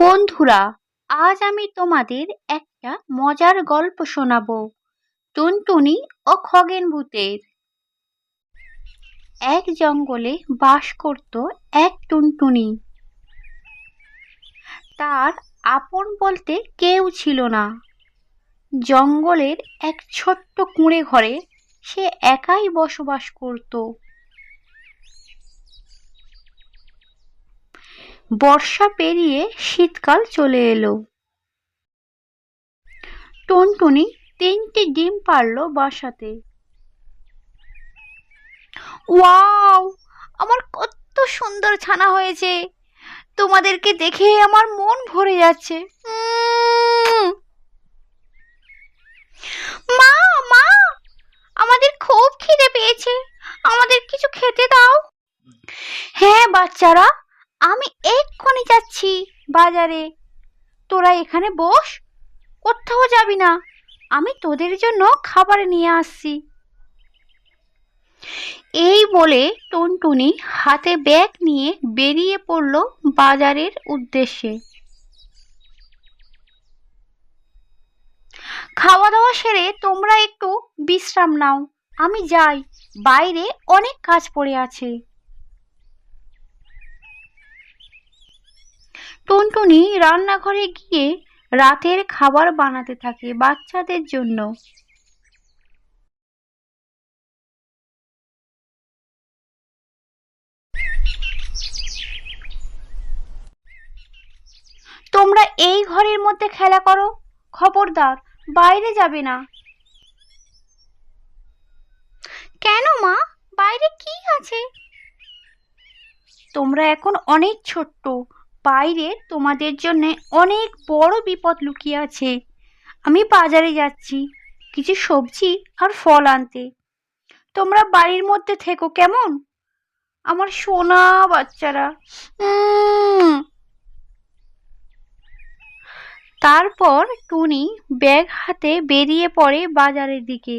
বন্ধুরা, আজ আমি তোমাদের একটা মজার গল্প শোনাবো। টুনটুনি ও খগেন ভূতের। এক জঙ্গলে বাস করত এক টুনটুনি। তার আপন বলতে কেউ ছিল না। জঙ্গলের এক ছোট্ট কুঁড়ে ঘরে সে একাই বসবাস করত। বর্ষা পেরিয়ে শীতকাল চলে এলো। টুনটুনি 3টি ডিম পারল বাসাতে। ওয়াও, আমার কত সুন্দর ছানা হয়েছে! তোমাদেরকে দেখে আমার মন ভরে যাচ্ছে। মা, মা, আমাদের খুব খিদে পেয়েছে, আমাদের কিছু খেতে দাও। হ্যাঁ বাচ্চারা, আমি এক্ষুনি যাচ্ছি বাজারে। তোরা এখানে বস, কোথাও যাবি না, আমি তোদের জন্য খাবার নিয়ে আসছি। এই বলে টুনটুনি হাতে ব্যাগ নিয়ে বেরিয়ে পড়ল বাজারের উদ্দেশ্যে। খাওয়া দাওয়া সেরে তোমরা একটু বিশ্রাম নাও, আমি যাই, বাইরে অনেক কাজ পড়ে আছে। টুনটুনি রান্নাঘরে গিয়ে রাতের খাবার বানাতে থাকে বাচ্চাদের জন্য। তোমরা এই ঘরের মধ্যে খেলা করো, খবরদার বাইরে যাবে না। কেন মা, বাইরে কি আছে? তোমরা এখন অনেক ছোট্ট, বাইরে তোমাদের জন্য অনেক বড় বিপদ লুকিয়ে আছে। আমি বাজারে যাচ্ছি কিছু সবজি আর ফল আনতে। তোমরা বাড়ির মধ্যে থেকো কেমন, আমার সোনা বাচ্চারা। তারপর টুনি ব্যাগ হাতে বেরিয়ে পড়ে বাজারের দিকে।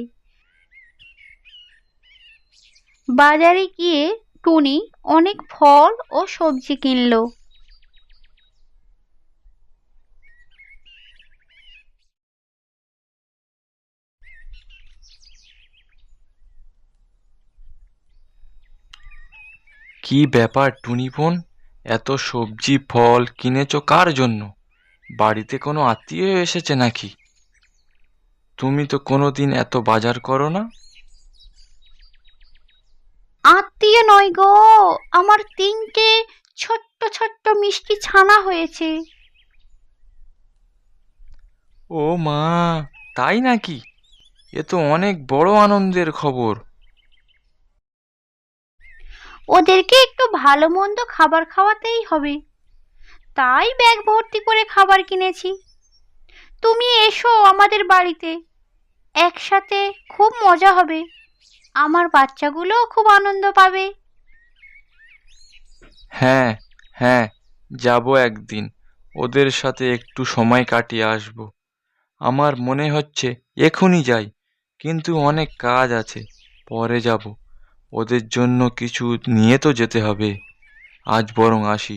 বাজারে গিয়ে টুনি অনেক ফল ও সবজি কিনল। কি ব্যাপার টুনি বোন, এত সবজি ফল কিনেছো কার জন্য? বাড়িতে কোনো আত্মীয় এসেছে নাকি? তুমি তো কোনোদিন এত বাজার করো না। আত্মীয় নয় গো, আমার 3টে ছোট্ট ছোট্ট মিষ্টি ছানা হয়েছে। ও মা, তাই নাকি? এ তো অনেক বড় আনন্দের খবর। ওদেরকে একটু ভালো মন্দ খাবার খাওয়াতেই হবে, তাই ব্যাগ ভর্তি করে খাবার কিনেছি। তুমি এসো আমাদের বাড়িতে, একসাথে খুব মজা হবে, আমার বাচ্চাগুলোও খুব আনন্দ পাবে। হ্যাঁ হ্যাঁ, যাবো একদিন, ওদের সাথে একটু সময় কাটিয়ে আসবো। আমার মনে হচ্ছে এখনই যাই, কিন্তু অনেক কাজ আছে, পরে যাব। ওদের জন্য কিছু নিয়ে তো যেতে হবে। আজ বরং আসি,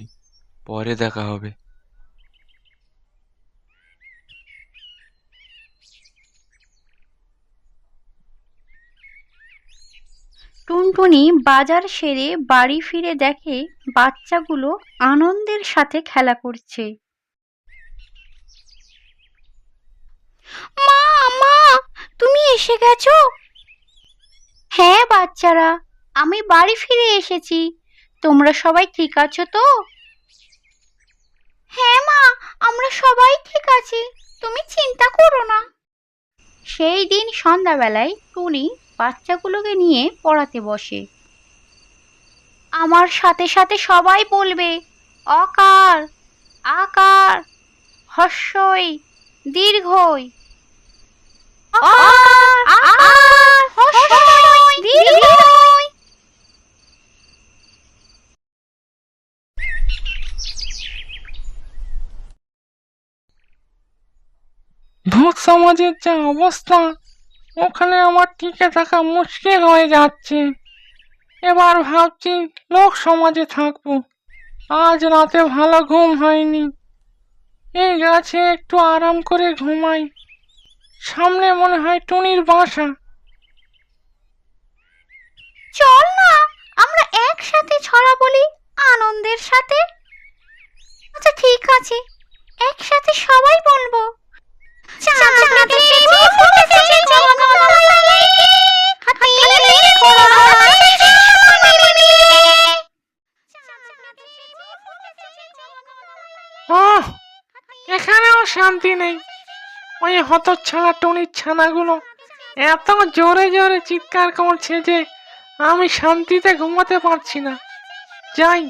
পরে দেখা হবে। টুনটুনি বাজার সেরে বাড়ি ফিরে দেখে বাচ্চাগুলো আনন্দের সাথে খেলা করছে। মা, মা, তুমি এসে গেছো? হ্যাঁ বাচ্চারা, আমি বাড়ি ফিরে এসেছি। তোমরা সবাই ঠিক আছো তো? হ্যাঁ মা, আমরা সবাই ঠিক আছি, তুমি চিন্তা করো না। সেই দিন সন্ধ্যাবেলায় টুনি বাচ্চাগুলোকে নিয়ে পড়াতে বসে। আমার সাথে সাথে সবাই বলবে, অকার, আকার, হর্ষই, দীর্ঘই। অকার, আকার, হর্ষই, দীর্ঘই। ভূত সমাজের যা অবস্থা, ওখানে আমার টিকে থাকা মুশকিল হয়ে যাচ্ছে। এবার ভাবছি লোক সমাজে থাকবো। আজ রাতে ভালো ঘুম হয়নি। এই গাছে একটু আরাম করে ঘুমাই। সামনে মনে হয় টুনির বাসা। চল না, আমরা একসাথে ছড়া বলি আনন্দের সাথে। আচ্ছা ঠিক আছে, একসাথে সবাই বলবো। চাঁদরাতে ফুল ফুটেছে জগন্নাথে, হাতির ঘোড়া শ্যামলে। ওহ, এখানেও শান্তি নেই। ওই হতচ্ছাড়া টুনির ছানাগুলো এত জোরে জোরে চিৎকার করছে যে আমি শান্তিতে ঘুমাতে পারছি না। যাই,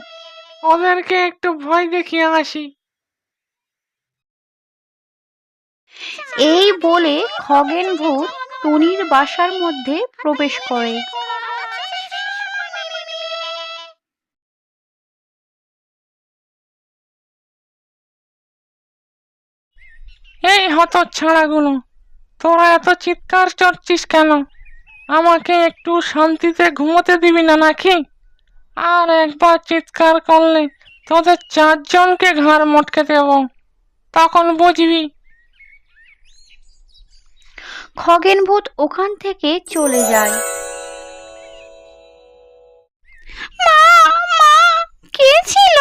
ওদেরকে একটু ভয় দেখিয়ে আসি। এই বলে খগেন ভূত টুনির বাসার মধ্যে প্রবেশ করে। এই হতচ্ছাড়াগুলো, তোরা এত চিৎকার করছিস কেন? আমাকে একটু শান্তিতে ঘুমোতে দিবি না নাকি? আর একবার চিৎকার করলে তোদের চারজনকে ঘাড় মটকে দেব, তখন বুঝবি। খগেন ভূত ওখান থেকে চলে যায়। মা, মা, কে ছিল?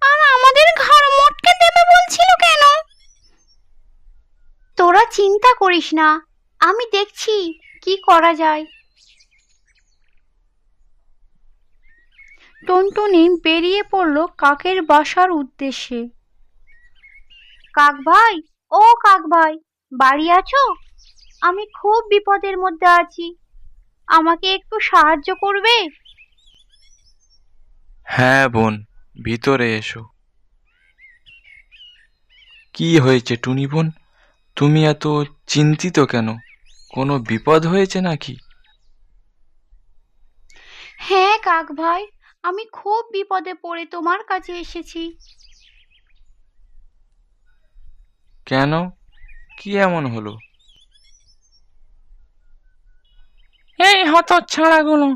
আর আমাদের ঘাড় মটকে দেবে বলছিল কেন? তোরা চিন্তা করিস না, আমি দেখছি কি করা যায়। টুনটুনি বেরিয়ে পড়ল কাকের বাসার উদ্দেশ্যে। কাক ভাই, ও কাক ভাই, বাড়ি আছো? আমি খুব বিপদের মধ্যে আছি, আমাকে একটু সাহায্য করবে? হ্যাঁ বোন, ভিতরে এসো। কি হয়েছে টুনি বোন? তুমি এত চিন্তিত কেন? কোনো বিপদ হয়েছে নাকি? হ্যাঁ কাক ভাই, আমি খুব বিপদে পড়ে তোমার কাছে এসেছি। কেন? কি এমন হলো? এই হতচ্ছাড়াগুলো,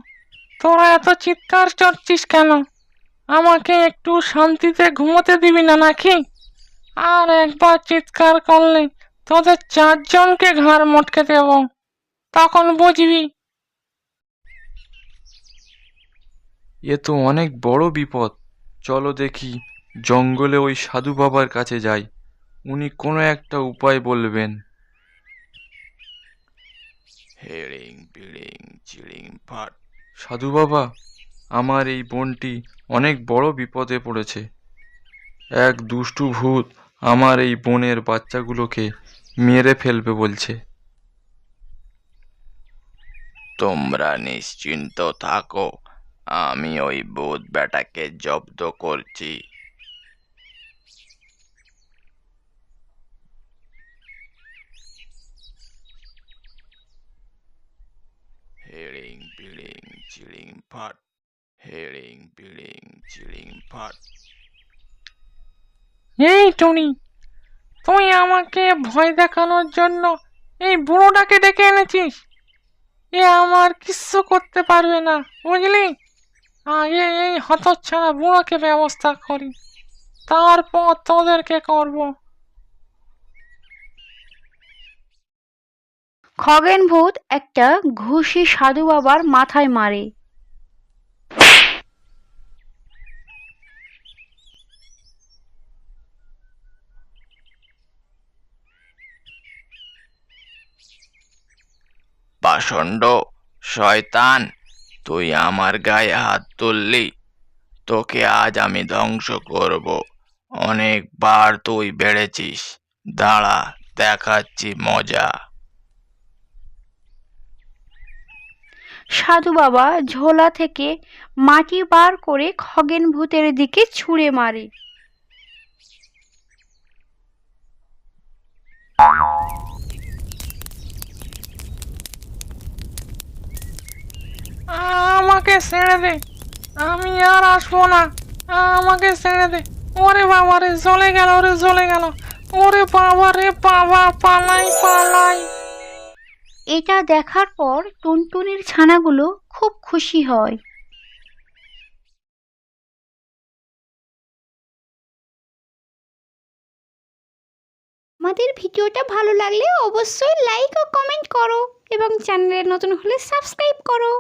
তোরা এত চিৎকার করছিস কেন? আমাকে একটু শান্তিতে ঘুমোতে দিবি না নাকি? আর একবার চিৎকার করলে তোদের চারজনকে ঘাড় মটকে দেব, তখন বুঝবি। এ তো অনেক বড় বিপদ। চলো দেখি, জঙ্গলে ওই সাধু বাবার কাছে যাই, উনি কোনো একটা উপায় বলবেন। হেড়িং বিড়িং চিড়িং ফাট। সাধু বাবা, আমার এই বোনটি অনেক বড় বিপদে পড়েছে। এক দুষ্টু ভূত আমার এই বোনের বাচ্চাগুলোকে মেরে ফেলবে বলছে। তোমরা নিশ্চিন্ত থাকো, আমি ওই ভূত বেটাকে জব্দ করছি। হেড়িং বিড়িং চিড়িং ফাট, হেড়িং বিড়িং চিড়িং ফাট। এই টুনি, তুই আমাকে ভয় দেখানোর জন্য এই বুড়োটাকে ডেকে এনেছিস? এ আমার কিচ্ছু করতে পারবে না, বুঝলি? আগে এই হতচ্ছাড়া বুড়োকে ব্যবস্থা করি, তারপর তোদেরকে করব। খগেন ভূত একটা ঘুষি সাধু বাবার মাথায় মারে। পাষণ্ড শয়তান, তুই আমার গায়ে হাত তুললি, তোকে আজ আমি ধ্বংস করব। অনেকবার তুই বেড়েছিস, দাঁড়া, দেখাচ্ছি মজা। সাধু বাবা ঝোলা থেকে মাটি বার করে খগেন ভূতের দিকে ছুঁড়ে মারে। আমাকে ছেড়ে দে, আমি আর আসবো না। আমাকে ছেড়ে দে। ওরে বাবা রে, জ্বলে গেল রে, জ্বলে গেল। ওরে বাবা রে বাবা, পালাই পালাই। এটা দেখার পর টুনটুনির ছানাগুলো খুব খুশি হয়। আমাদের ভিডিওটা ভালো লাগলে অবশ্যই লাইক ও কমেন্ট করো এবং চ্যানেলে নতুন হলে সাবস্ক্রাইব করো।